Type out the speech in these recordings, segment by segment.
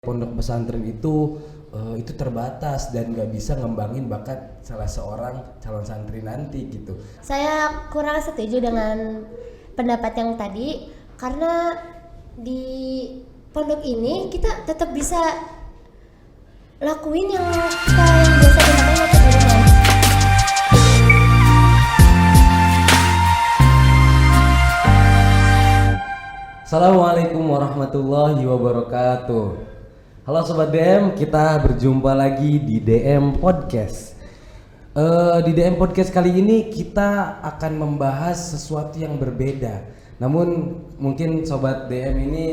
Pondok pesantren itu terbatas dan nggak bisa ngembangin bakat salah seorang calon santri nanti gitu. Saya kurang setuju dengan pendapat yang tadi karena di pondok ini kita tetap bisa lakuin yang biasa dilakukan waktu di rumah. Assalamualaikum warahmatullahi wabarakatuh. Halo Sobat DM, kita berjumpa lagi di DM Podcast. Di DM Podcast kali ini kita akan membahas sesuatu yang berbeda. Namun mungkin Sobat DM ini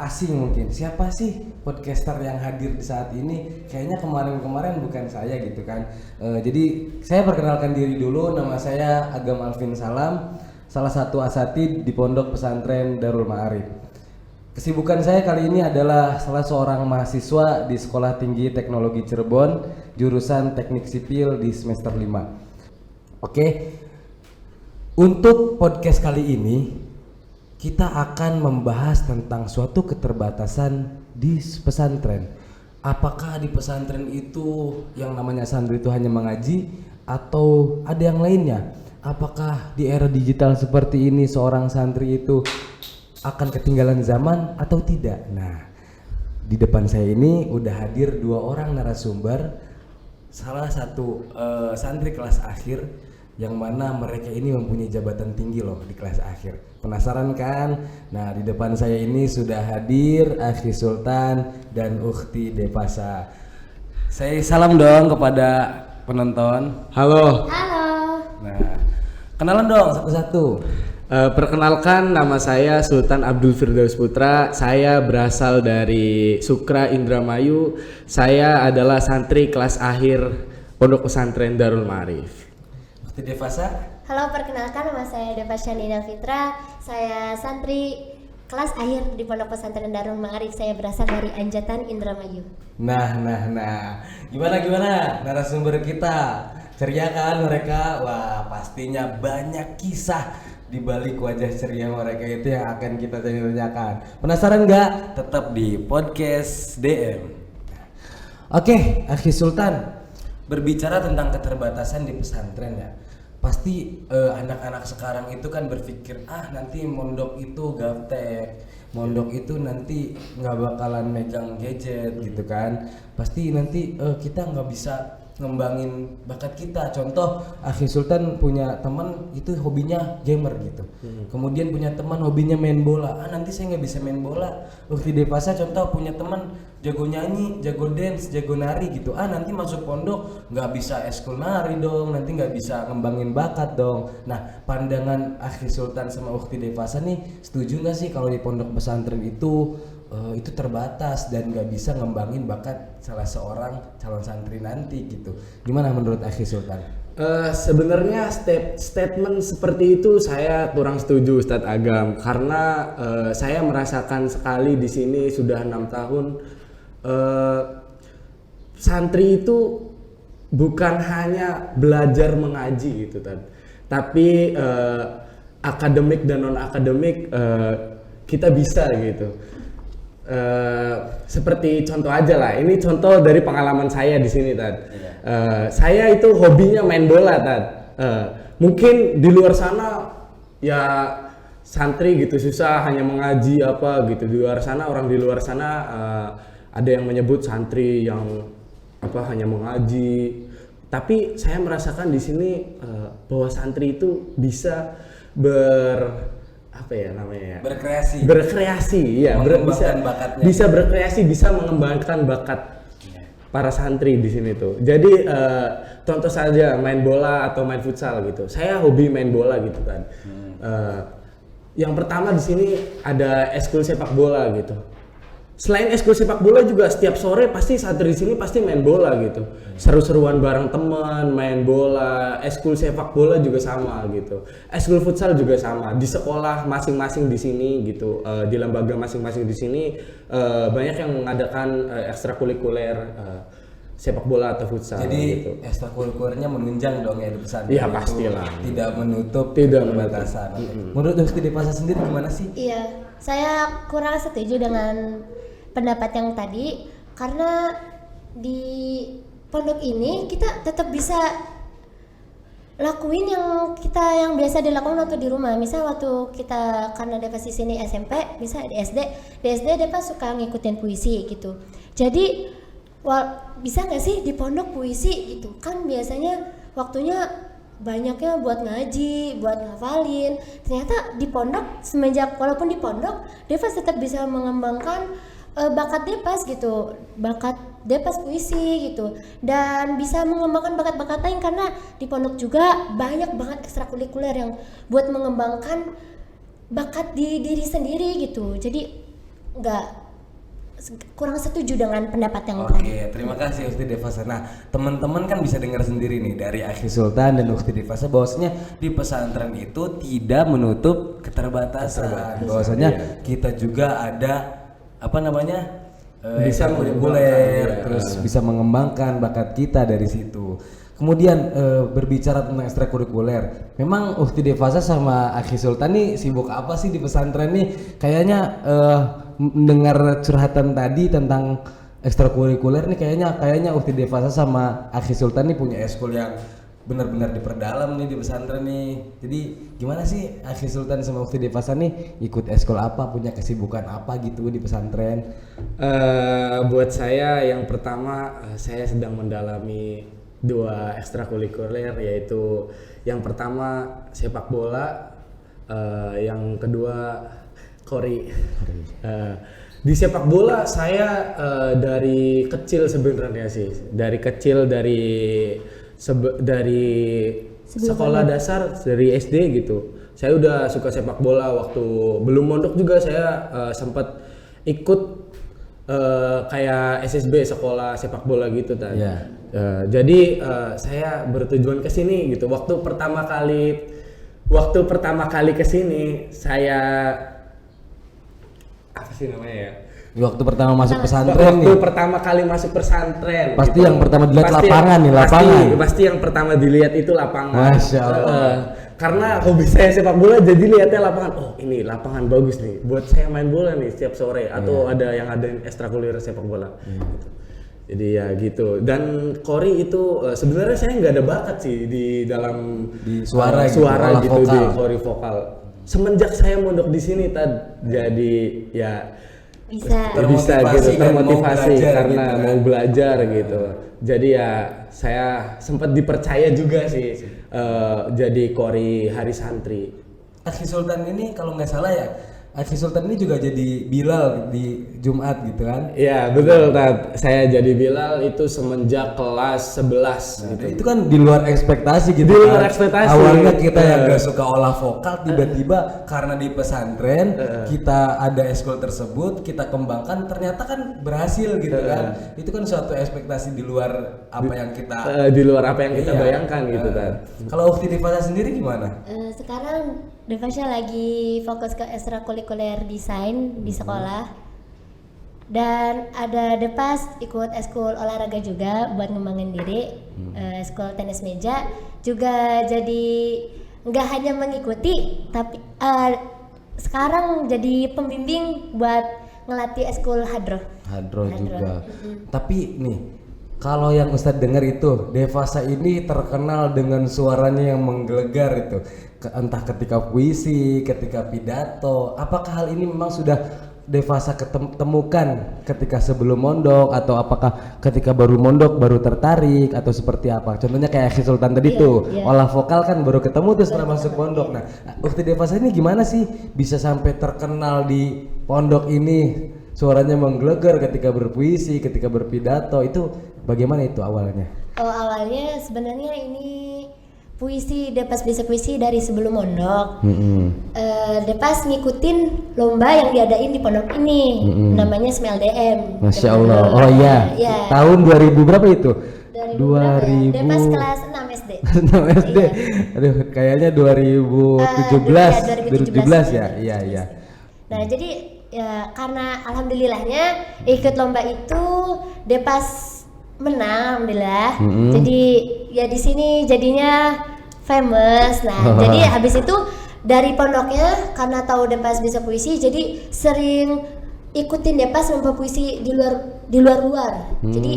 asing mungkin. Siapa sih podcaster yang hadir di saat ini? Kayaknya kemarin-kemarin bukan saya gitu kan. Jadi saya perkenalkan diri dulu, nama saya Agam Alvin Salam, salah satu asatid di Pondok Pesantren Darul Ma'arif. Kesibukan saya kali ini adalah salah seorang mahasiswa di Sekolah Tinggi Teknologi Cirebon, jurusan Teknik Sipil di semester 5. Oke. Untuk podcast kali ini kita akan membahas tentang suatu keterbatasan di pesantren. Apakah di pesantren itu yang namanya santri itu hanya mengaji atau ada yang lainnya? Apakah di era digital seperti ini seorang santri itu akan ketinggalan zaman atau tidak? Nah, di depan saya ini udah hadir dua orang narasumber, salah satu santri kelas akhir yang mana mereka ini mempunyai jabatan tinggi loh di kelas akhir. Penasaran kan? Nah, di depan saya ini sudah hadir Akhi Sultan dan Ukhti Devasa. Saya salam dong kepada penonton. Halo. Halo. Nah, kenalan dong satu-satu. Perkenalkan, nama saya Sultan Abdul Firdaus Putra. Saya berasal dari Sukra Indramayu. Saya adalah santri kelas akhir Pondok Pesantren Darul Ma'arif. Ukhti Devasa. Halo, perkenalkan nama saya Devasya Nina Fitra. Saya santri kelas akhir di Pondok Pesantren Darul Ma'arif. Saya berasal dari Anjatan Indramayu. Nah, gimana narasumber kita? Ceria kan mereka? Wah, pastinya banyak kisah di balik wajah ceria mereka itu yang akan kita tanyakan. Penasaran nggak? Tetap di podcast DM. Oke, Akhi Sultan, berbicara tentang keterbatasan di pesantren ya. Pasti anak-anak sekarang itu kan berpikir, nanti mondok itu gaptek, mondok itu nanti nggak bakalan megang gadget gitu kan. Pasti nanti kita nggak bisa ngembangin bakat kita. Contoh, Akhi Sultan punya teman itu hobinya gamer gitu. Kemudian punya teman hobinya main bola. Nanti saya nggak bisa main bola. Ukhti Devasa contoh punya teman jago nyanyi, jago dance, jago nari gitu. Nanti masuk pondok nggak bisa eskul nari dong. Nanti nggak bisa ngembangin bakat dong. Nah, pandangan Akhi Sultan sama Ukhti Devasa nih, setuju nggak sih kalau di pondok pesantren itu terbatas dan nggak bisa ngembangin bakat salah seorang calon santri nanti gitu? Gimana menurut Akhi Sultan? Sebenarnya statement seperti itu saya kurang setuju, Ustadz Agam, karena saya merasakan sekali di sini sudah 6 tahun. Santri itu bukan hanya belajar mengaji gitu, tapi akademik dan non akademik kita bisa gitu. Seperti contoh aja lah, ini contoh dari pengalaman saya di sini, saya itu hobinya main bola, mungkin di luar sana ya santri gitu susah hanya mengaji apa gitu. Di luar sana, orang di luar sana ada yang menyebut santri yang hanya mengaji. Tapi saya merasakan di sini bahwa santri itu bisa berkreasi, ya, bisa berkreasi, bisa mengembangkan bakat para santri di sini tuh. Jadi contoh saja main bola atau main futsal gitu. Saya hobi main bola gitu kan. Yang pertama di sini ada eskul sepak bola gitu. Selain eskul sepak bola juga setiap sore pasti santri di sini pasti main bola gitu. Seru-seruan bareng teman, main bola. Eskul sepak bola juga sama gitu. Eskul futsal juga sama. Di sekolah masing-masing di sini gitu, di lembaga masing-masing di sini banyak yang mengadakan ekstrakurikuler sepak bola atau futsal. Jadi gitu. ekstrakurikulernya menunjang dong ya di pesantren. Iya, pastilah. Tidak menutup batasan. Menurut Ukhti Devasa sendiri gimana sih? Iya, saya kurang setuju dengan pendapat yang tadi, karena di pondok ini kita tetap bisa lakuin yang biasa dilakukan waktu di rumah. Misal waktu kita, karena Devas di sini SMP, bisa di SD Devas suka ngikutin puisi gitu. Jadi bisa nggak sih di pondok puisi gitu? Kan biasanya waktunya banyaknya buat ngaji, buat ngafalin. Ternyata di pondok, semenjak walaupun di pondok, Devas tetap bisa mengembangkan bakat Devas gitu, bakat Devas puisi gitu, dan bisa mengembangkan bakat-bakat lain, karena di pondok juga banyak banget ekstrakurikuler yang buat mengembangkan bakat di diri sendiri gitu. Jadi kurang setuju dengan pendapat yang tadi. Oke, terima kasih Ukti Devasa. Nah, teman-teman kan bisa dengar sendiri nih dari Akhi Sultan dan Ukti Devasa bahwasanya di pesantren itu tidak menutup keterbatasan. Bahwasanya kita juga ada bisa kurikuler, terus bisa mengembangkan bakat kita dari situ. Kemudian berbicara tentang ekstrakurikuler, memang Ukti Devasa sama Akhi Sultan nih sibuk apa sih di pesantren nih? Kayaknya mendengar curhatan tadi tentang ekstrakurikuler nih, kayaknya Ukti Devasa sama Akhi Sultan nih punya eskul yang benar-benar diperdalam nih di pesantren nih. Jadi gimana sih Akhi Sultan sama Ukti Devasa nih ikut eskul apa, punya kesibukan apa gitu di pesantren? Buat saya yang pertama, saya sedang mendalami 2 ekstrakurikuler, yaitu yang pertama sepak bola, yang kedua kori. Di sepak bola saya dari kecil sebenarnya sih, dari sekolah dasar, dari SD gitu. Saya udah suka sepak bola. Waktu belum mondok juga saya sempat ikut kayak SSB, sekolah sepak bola gitu tadi. Jadi saya bertujuan ke sini gitu. Waktu pertama kali ke sini saya apa sih namanya ya? Waktu pertama masuk pesantren nih. Waktu pertama kali masuk pesantren. Pasti gitu. yang pertama dilihat lapangan nih, lapangan. Pasti yang pertama dilihat itu lapangan. Masya Allah. Karena hobi saya sepak bola, jadi lihatnya lapangan. Oh, ini lapangan bagus nih. Buat saya main bola nih setiap sore, atau ada yang adain ekstrakurikuler sepak bola. Gitu. Jadi ya gitu. Dan kori itu sebenarnya saya nggak ada bakat sih di dalam suara gitu, di kori vokal. Semenjak saya mondok di sini jadi ya bisa gitu, termotivasi karena mau belajar gitu. Jadi ya saya sempat dipercaya juga sih jadi kori hari santri. Akhi Sultan ini kalau nggak salah ya, Akhi Sultan ini juga jadi Bilal di Jumat gitu kan? Iya betul, Tat. Saya jadi Bilal itu semenjak kelas 11 gitu. Itu kan di luar ekspektasi gitu. Di luar ekspektasi. Awalnya kita yang gak suka olah vokal, tiba-tiba karena di pesantren kita ada eskul tersebut, kita kembangkan, ternyata kan berhasil gitu kan. Itu kan suatu ekspektasi di luar apa yang kita bayangkan gitu, Tat. Kalau Ukti Devasa sendiri gimana? Sekarang Devasha lagi fokus ke ekstrakurikuler desain di sekolah, dan ada Devas ikut eskul olahraga juga buat ngembangin diri, eskul tenis meja juga. Jadi nggak hanya mengikuti, tapi sekarang jadi pembimbing buat ngelatih eskul hadroh juga. Tapi nih, kalau yang Ustadz dengar itu, Devasa ini terkenal dengan suaranya yang menggelegar itu. Entah ketika puisi, ketika pidato. Apakah hal ini memang sudah Devasa temukan ketika sebelum mondok, atau apakah ketika baru mondok baru tertarik, atau seperti apa? Contohnya kayak Akhi Sultan tadi olah vokal kan baru ketemu tuh setelah masuk pondok. Nah, Ukti Devasa ini gimana sih bisa sampai terkenal di pondok ini? Suaranya menggelegar ketika berpuisi, ketika berpidato, itu bagaimana itu awalnya? Awalnya sebenarnya ini puisi, Devas bisa puisi dari sebelum mondok. Devas ngikutin lomba yang diadain di pondok ini, namanya Smell DM. Masya Allah. Oh iya. Tahun 2000 berapa itu? 2000. Devas kelas 6 SD. 6 SD. Aduh, kayaknya 2017 ya. Iya. Nah, jadi ya karena alhamdulillahnya ikut lomba itu Devas menang, alhamdulillah. Jadi ya di sini jadinya famous. Nah, jadi habis itu dari pondoknya karena tahu Devas bisa puisi, jadi sering ikutin Depas lomba puisi di luar. Jadi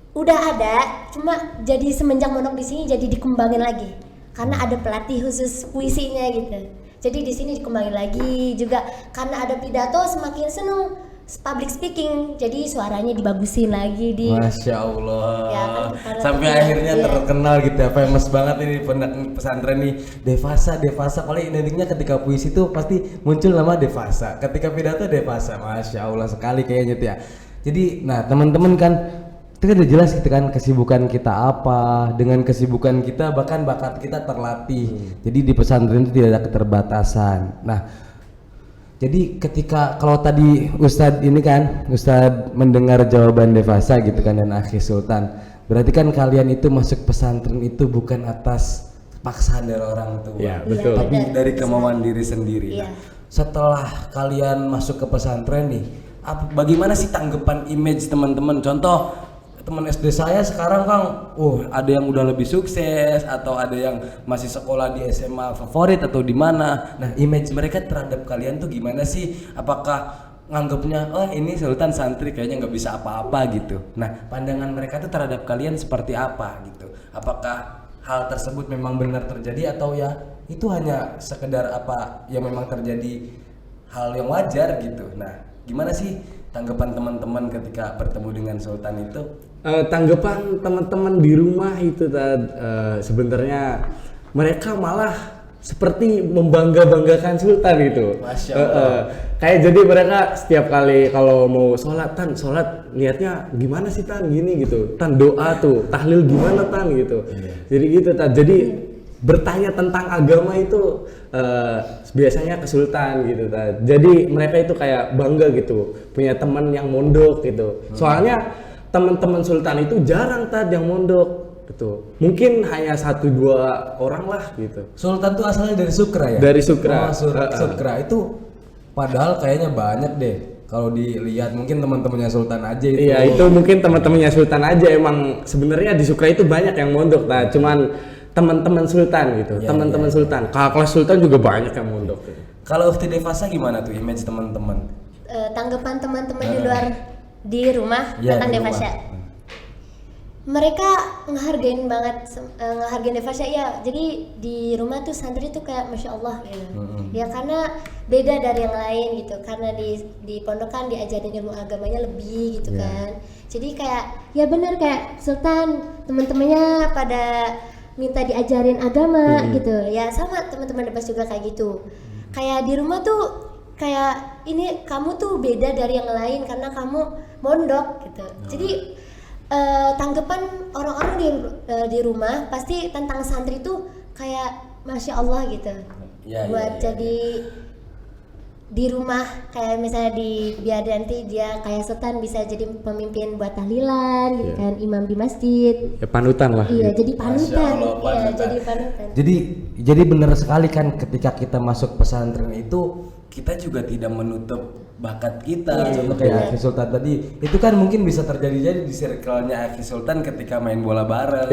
udah ada, cuma jadi semenjak mondok di sini jadi dikembangin lagi karena ada pelatih khusus puisinya gitu. Jadi di sini dikembangin lagi juga karena ada pidato, semakin seneng public speaking, jadi suaranya dibagusin lagi di. Masya Allah. Ya, kan, sampai akhirnya terkenal gitu ya, famous banget ini pesantren nih. Devasa. Kalau identiknya ketika puisi itu pasti muncul nama Devasa, ketika pidato Devasa. Masya Allah sekali kayaknya tuh ya. Jadi, nah teman-teman kan itu kan udah jelas gitu kan kesibukan kita apa, dengan kesibukan kita bahkan bakat kita terlatih. Jadi di pesantren itu tidak ada keterbatasan. Nah, jadi ketika kalau tadi Ustadz ini kan, Ustadz mendengar jawaban Devasa gitu kan dan Akhi Sultan, berarti kan kalian itu masuk pesantren itu bukan atas paksaan dari orang tua, ya, betul. tapi dari kemauan diri sendiri. Ya. Nah, setelah kalian masuk ke pesantren nih, bagaimana sih tanggapan image teman-teman? Contoh teman SD saya sekarang Kang, ada yang udah lebih sukses atau ada yang masih sekolah di SMA favorit atau di mana. Nah, image mereka terhadap kalian tuh gimana sih? Apakah nganggapnya ini Sultan santri kayaknya nggak bisa apa-apa gitu. Nah, pandangan mereka tuh terhadap kalian seperti apa gitu? Apakah hal tersebut memang benar terjadi atau ya itu hanya sekedar apa yang memang terjadi hal yang wajar gitu? Nah, gimana sih tanggapan teman-teman ketika bertemu dengan Sultan itu? Tanggapan teman-teman di rumah itu sebenarnya mereka malah seperti membanggakan Sultan gitu. Masya Allah. Kayak jadi mereka setiap kali kalau mau sholat lihatnya gimana sih Tan gini gitu. Tan doa tuh tahlil gimana Tan gitu. Jadi gitu Tan. Jadi bertanya tentang agama itu biasanya ke Sultan gitu Tan. Jadi mereka itu kayak bangga gitu punya teman yang mondok gitu. Soalnya teman-teman Sultan itu jarang Tad yang mondok gitu. Mungkin hanya 1-2 orang lah gitu. Sultan tuh asalnya dari Sukra ya? Dari Sukra. Sukra itu padahal kayaknya banyak deh. Kalau dilihat mungkin teman-temannya Sultan aja itu. Iya, itu mungkin teman-temannya Sultan aja emang sebenarnya di Sukra itu banyak yang mondok Tad. Cuman teman-teman Sultan gitu. Teman-teman Sultan. Kakak kelas Sultan juga banyak yang mondok gitu. Kalau Ukti Devasa gimana tuh image teman-teman? Tanggapan teman-teman di rumah tentang Devasa. Mereka ngehargain Devasa ya. Jadi di rumah tuh santri tuh kayak Masya Allah gitu. Ya karena beda dari yang lain gitu. Karena di pondok kan diajarin ilmu agamanya lebih gitu kan. Jadi kayak ya benar kayak Sultan teman-temannya pada minta diajarin agama gitu. Ya sama teman-teman Devasa juga kayak gitu. Kayak di rumah tuh kayak ini kamu tuh beda dari yang lain karena kamu mondok gitu. Jadi tanggapan orang-orang di rumah pasti tentang santri tuh kayak Masya Allah gitu. Jadi di rumah kayak misalnya biar nanti dia kayak Sultan bisa jadi pemimpin buat tahlilan gitu kan, imam di masjid. Ya panutan lah. Iya, gitu. jadi panutan. Iya, jadi panutan. Jadi benar sekali kan ketika kita masuk pesantren itu kita juga tidak menutup bakat kita. Contoh kayak Akhi Sultan tadi, itu kan mungkin bisa terjadi di circle-nya Akhi Sultan ketika main bola bareng.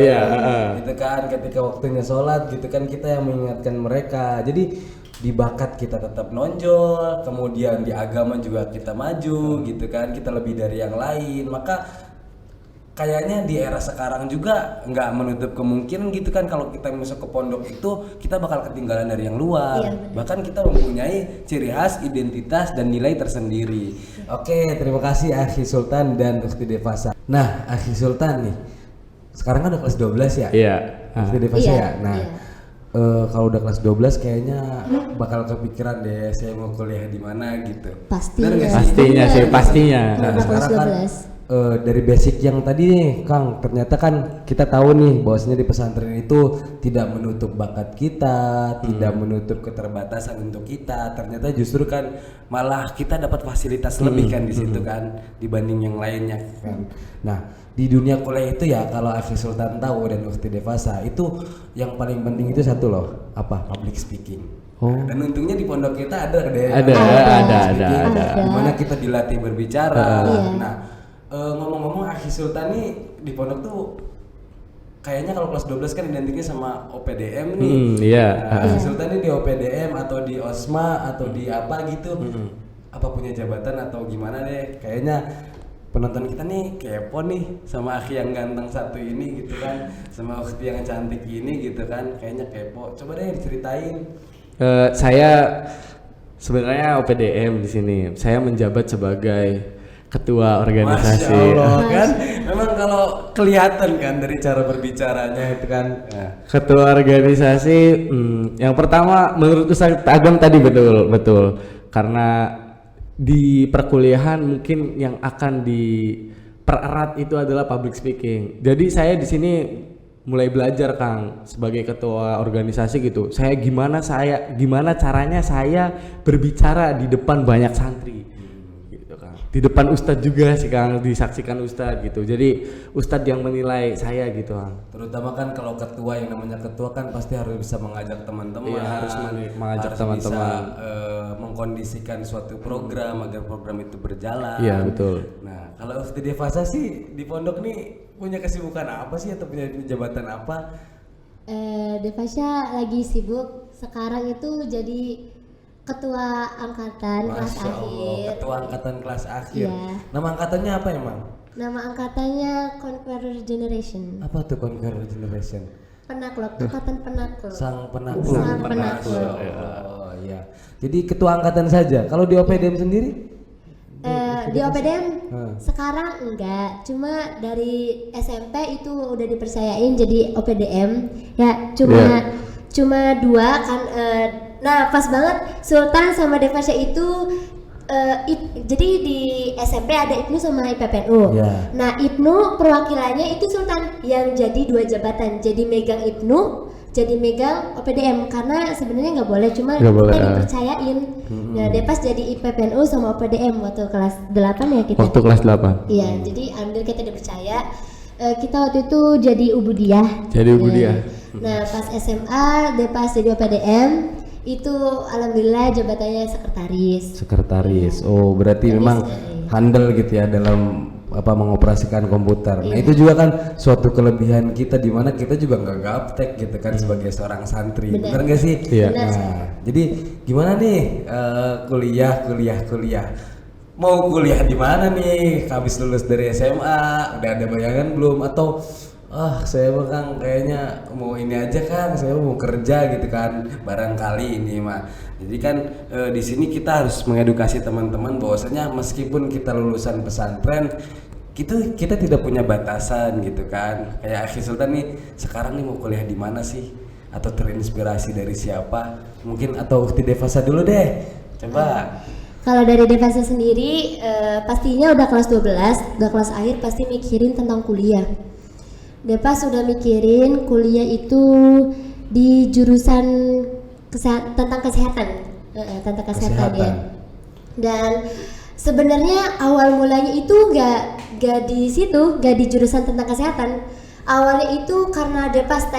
Gitu kan, ketika waktunya sholat gitu kan kita yang mengingatkan mereka. Jadi di bakat kita tetap nonjol, kemudian di agama juga kita maju gitu kan, kita lebih dari yang lain. Maka kayaknya di era sekarang juga nggak menutup kemungkinan gitu kan kalau kita masuk ke pondok itu kita bakal ketinggalan dari yang luar. Bahkan kita mempunyai ciri khas, identitas dan nilai tersendiri. Oke, terima kasih Akhi Sultan dan Ukti Devasa. Nah, Akhi Sultan nih sekarang kan udah kelas 12 ya? Iya. Ukti Devasa ya. Nah, kalau udah kelas 12 kayaknya bakal kepikiran deh saya mau kuliah di mana gitu. Pastinya. Nah, sekarang kan dari basic yang tadi nih Kang, ternyata kan kita tahu nih bahwasanya di pesantren itu tidak menutup bakat kita, tidak menutup keterbatasan untuk kita. Ternyata justru kan malah kita dapat fasilitas lebih kan di situ kan dibanding yang lainnya kan. Nah, di dunia kuliah itu ya kalau Akhi Sultan tahu dan Ukti Devasa itu yang paling penting itu satu loh, apa? Public speaking. Dan untungnya di pondok kita ada dimana kita dilatih berbicara. Nah, ngomong-ngomong Akhi Sultan nih di pondok tuh kayaknya kalau kelas 12 kan identiknya sama OPDM nih. Akhi Sultan nih di OPDM atau di OSMA atau di apa gitu. apa punya jabatan atau gimana deh. Kayaknya penonton kita nih kepo nih sama Akhi yang ganteng satu ini gitu kan, sama Ukhti yang cantik ini gitu kan, kayaknya kepo. Coba deh diceritain. Saya sebenarnya OPDM di sini. Saya menjabat sebagai ketua organisasi. Masya Allah kan, memang kalau kelihatan kan dari cara berbicaranya itu kan. Ketua organisasi, yang pertama menurut Ustaz Agam tadi betul, karena di perkuliahan mungkin yang akan dipererat itu adalah public speaking. Jadi saya di sini mulai belajar Kang sebagai ketua organisasi gitu. Gimana caranya saya berbicara di depan banyak santri. Di depan Ustadz juga sih Kang, disaksikan Ustadz gitu. Jadi Ustadz yang menilai saya gitu Kang. Terutama kan kalau ketua, yang namanya ketua kan pasti harus bisa mengajak teman-teman. Iya, harus mengajak harus teman-teman. bisa mengkondisikan suatu program agar program itu berjalan. Iya betul. Nah kalau Ukhti Devasa sih di pondok nih punya kesibukan apa sih atau punya jabatan apa? Devasya lagi sibuk sekarang itu jadi ketua angkatan kelas Masya Allah, akhir. ketua angkatan kelas akhir. Iya. Nama angkatannya apa emang? Nama angkatannya Conqueror Generation. Apa tuh Conqueror Generation? Penakluk, angkatan penakluk. Sang penakluk. Sang penakluk. Oh iya. Jadi ketua angkatan saja. Kalau di OPDM sendiri? Di OPDM sekarang enggak, cuma dari SMP itu udah dipercayain jadi OPDM. Ya, cuma dua kan. Nah pas banget Sultan sama Devasya itu jadi di SMP ada IPNU sama IPPNU. Yeah. Nah IPNU perwakilannya itu Sultan yang jadi 2 jabatan, jadi megang IPNU, jadi megang OPDM, karena sebenarnya nggak boleh, cuma kita dipercayain. Nah Depas jadi IPPNU sama OPDM waktu kelas 8 ya kita. Waktu kelas 8. Iya, jadi ambil kita dipercaya. Kita waktu itu jadi Ubudiyah. Jadi Ubudiyah. Nah pas SMA Depas jadi OPDM. Itu alhamdulillah jabatannya sekretaris. Oh, berarti memang handal gitu ya dalam mengoperasikan komputer. Nah, itu juga kan suatu kelebihan kita, di mana kita juga nggak gaptek gitu kan sebagai seorang santri. Benar nggak sih? Iya. Nah, jadi gimana nih kuliah? Mau kuliah di mana nih? Habis lulus dari SMA, udah ada bayangan belum? Atau saya Kang kayaknya mau ini aja Kang, saya mau kerja gitu kan, barangkali ini mah. Jadi kan di sini kita harus mengedukasi teman-teman bahwasanya meskipun kita lulusan pesantren, kita tidak punya batasan gitu kan. Kayak Akhi Sultan nih sekarang nih mau kuliah di mana sih? Atau terinspirasi dari siapa? Mungkin atau Ukhti Devasa dulu deh. Coba. Kalau dari Devasa sendiri pastinya udah kelas 12, udah kelas akhir pasti mikirin tentang kuliah. Depas sudah mikirin kuliah itu di jurusan tentang kesehatan ya. Dan sebenarnya awal mulanya itu nggak di situ, nggak di jurusan tentang kesehatan. Awalnya itu karena Depas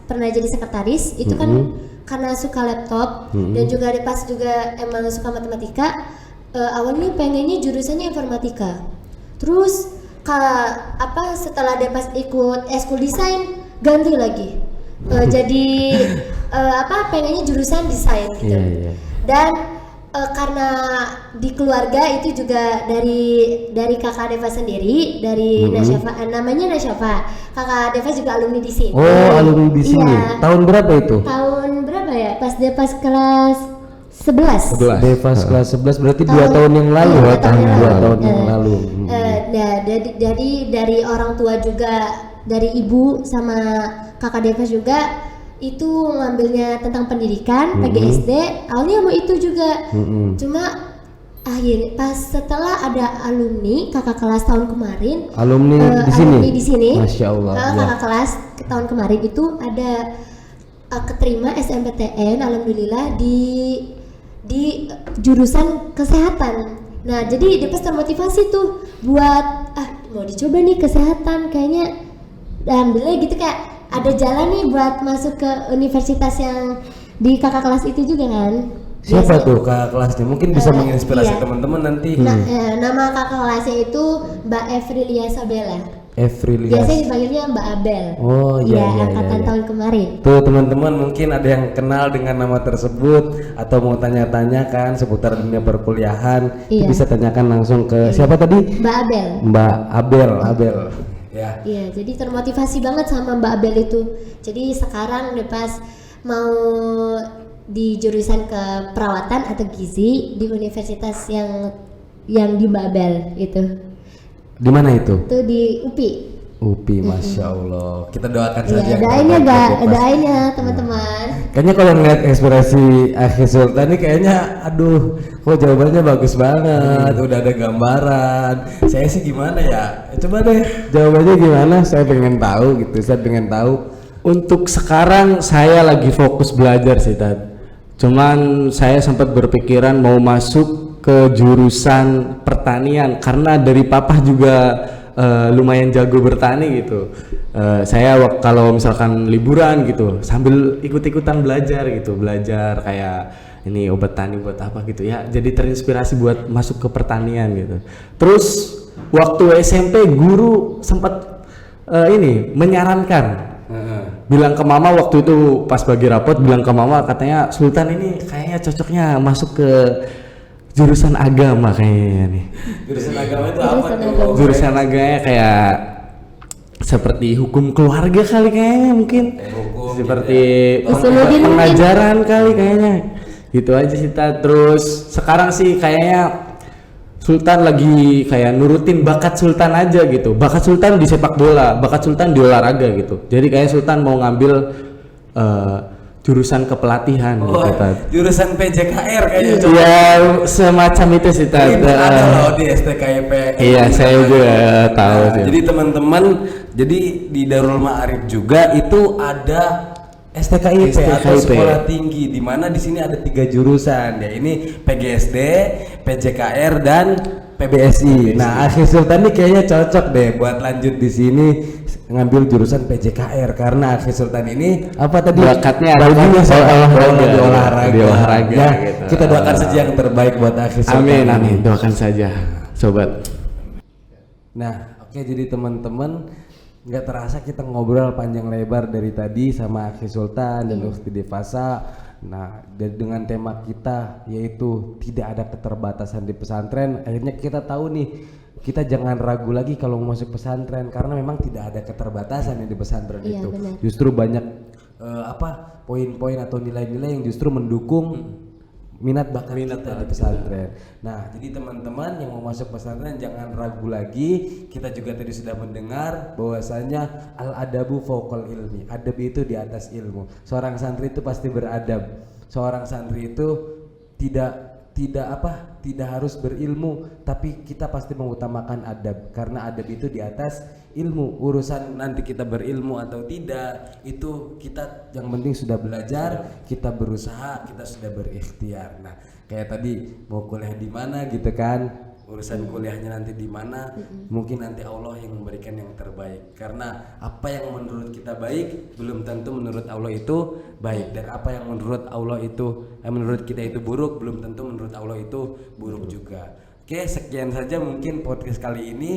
pernah jadi sekretaris, itu kan karena suka laptop dan juga Depas juga emang suka matematika. Awalnya pengennya jurusannya informatika. Terus setelah Depas ikut eskul desain ganti lagi jadi pengennya jurusan desain gitu. Dan karena di keluarga itu juga dari kakak Deva sendiri, dari Nasyafa, namanya Nasyafa, kakak Deva juga alumni di sini. Oh, alumni di sini. Iya. Tahun berapa itu? Tahun berapa ya? Pas Depas kelas 11. Devas kelas 11 berarti 2 tahun yang lalu. 2 tahun yang lalu. Jadi dari orang tua juga, dari ibu sama kakak Devas juga itu ngambilnya tentang pendidikan, PGSD. Awalnya mau itu juga. Cuma akhirnya pas setelah ada alumni kakak kelas tahun kemarin, alumni di sini. Masya Allah. Kakak kelas tahun kemarin itu ada keterima SNMPTN alhamdulillah di jurusan kesehatan. Nah jadi Depas termotivasi tuh buat mau dicoba nih kesehatan, kayaknya alhamdulillah gitu, kayak ada jalan nih buat masuk ke universitas yang di kakak kelas itu juga kan. Siapa tuh kakak kelasnya? Mungkin bisa menginspirasi teman-teman nanti. Nama kakak kelasnya itu Mbak Evrilia Sabella. Evrilias. Biasanya dipanggilnya Mbak Abel. Oh iya, iya, angkatan iya. tahun kemarin. Tuh teman-teman mungkin ada yang kenal dengan nama tersebut atau mau tanya-tanya kan seputar dunia perkuliahan, Iya. bisa tanyakan langsung ke siapa tadi? Mbak Abel. Mbak Abel. Ya. Iya, jadi termotivasi banget sama Mbak Abel itu. Jadi sekarang udah pas mau di jurusan ke perawatan atau gizi di universitas yang di Mbak Abel itu. Di mana itu? Itu di UPI. UPI, masya Allah. Kita doakan saja. Iya, yang doainnya terbaik Mbak, buat Pas. doainnya teman-teman. Kayaknya kalau ngeliat ekspresi Akhi Sultan ini kayaknya aduh, kok jawabannya bagus banget. Udah ada gambaran. Saya sih gimana ya? Coba deh jawabannya gimana? Saya pengen tahu gitu. Saya pengen tahu. Untuk sekarang saya lagi fokus belajar sih Tad. Cuman saya sempat berpikiran mau masuk ke jurusan pertanian karena dari papa juga lumayan jago bertani gitu. Saya kalau misalkan liburan gitu sambil ikut-ikutan belajar gitu, belajar kayak ini obat tani buat apa gitu ya. Jadi terinspirasi buat masuk ke pertanian gitu. Terus waktu SMP guru sempat ini menyarankan bilang ke mama waktu itu pas bagi rapot bilang ke mama katanya Sultan ini kayaknya cocoknya masuk ke jurusan agama kayaknya nih. Jurusan agama itu apa Jurusan tuh? agama. Jurusan agamanya kayak seperti hukum keluarga kali kayaknya mungkin. Hukum, Seperti ya. Usuludin pengajaran kali kayaknya. Gitu aja sih Ta. Terus sekarang sih kayaknya Sultan lagi kayak nurutin bakat Sultan aja gitu. Bakat Sultan di sepak bola, bakat Sultan di olahraga gitu. Jadi kayak Sultan mau ngambil jurusan kepelatihan Oh, gitu Ta. jurusan PJKR kayaknya. Iya, semacam itu sih Ta. Ini ada loh di STKIP. Iya, saya juga tahu sih. Jadi teman-teman, jadi di Darul Ma'arif juga itu ada STKIP atau STKIP. sekolah tinggi, di mana di sini ada 3 jurusan ya, ini PGSD, PJKR dan PBSI. Nah, Akhi Sultan ini kayaknya cocok deh buat lanjut di sini ngambil jurusan PJKR karena Akhi Sultan ini apa tadi? Bakatnya Bakatnya olahraga. di olahraga. Di olahraga Ya, gitu. kita doakan saja yang terbaik buat Akhi Sultan. Amin, ini. amin. Doakan saja, sobat. Nah, oke, jadi teman-teman nggak terasa kita ngobrol panjang lebar dari tadi sama Akhi Sultan dan Ukhti Devasa. Nah, dengan tema kita yaitu tidak ada keterbatasan di pesantren, akhirnya kita tahu nih, kita jangan ragu lagi kalau mau masuk pesantren karena memang tidak ada keterbatasan di pesantren Iya, itu. benar. Justru banyak poin-poin atau nilai-nilai yang justru mendukung minat bakat kita di pesantren. Nah, jadi teman-teman yang mau masuk pesantren jangan ragu lagi. Kita juga tadi sudah mendengar bahwasanya al-adabu fauqal ilmi. Adab itu di atas ilmu. Seorang santri itu pasti beradab. Seorang santri itu tidak harus berilmu, tapi kita pasti mengutamakan adab karena adab itu di atas ilmu. Urusan nanti kita berilmu atau tidak itu kita yang penting sudah belajar, kita berusaha, kita sudah berikhtiar. Nah, kayak tadi mau kuliah di mana gitu kan, urusan kuliahnya nanti di mana, mungkin nanti Allah yang memberikan yang terbaik. Karena apa yang menurut kita baik belum tentu menurut Allah itu baik, dan apa yang menurut Allah itu menurut kita itu buruk belum tentu menurut Allah itu buruk juga. Oke, sekian saja mungkin podcast kali ini.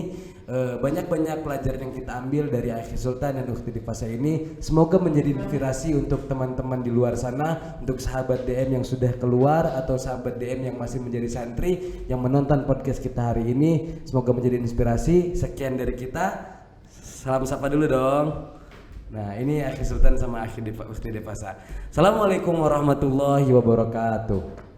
Banyak-banyak pelajaran yang kita ambil dari Akhi Sultan dan Ukhti Devasa ini. Semoga menjadi inspirasi untuk teman-teman di luar sana, untuk sahabat DM yang sudah keluar atau sahabat DM yang masih menjadi santri yang menonton podcast kita hari ini. Semoga menjadi inspirasi. Sekian dari kita. Salam sapa dulu dong. Nah, ini Akhi Sultan sama Ukhti Devasa. Assalamualaikum warahmatullahi wabarakatuh.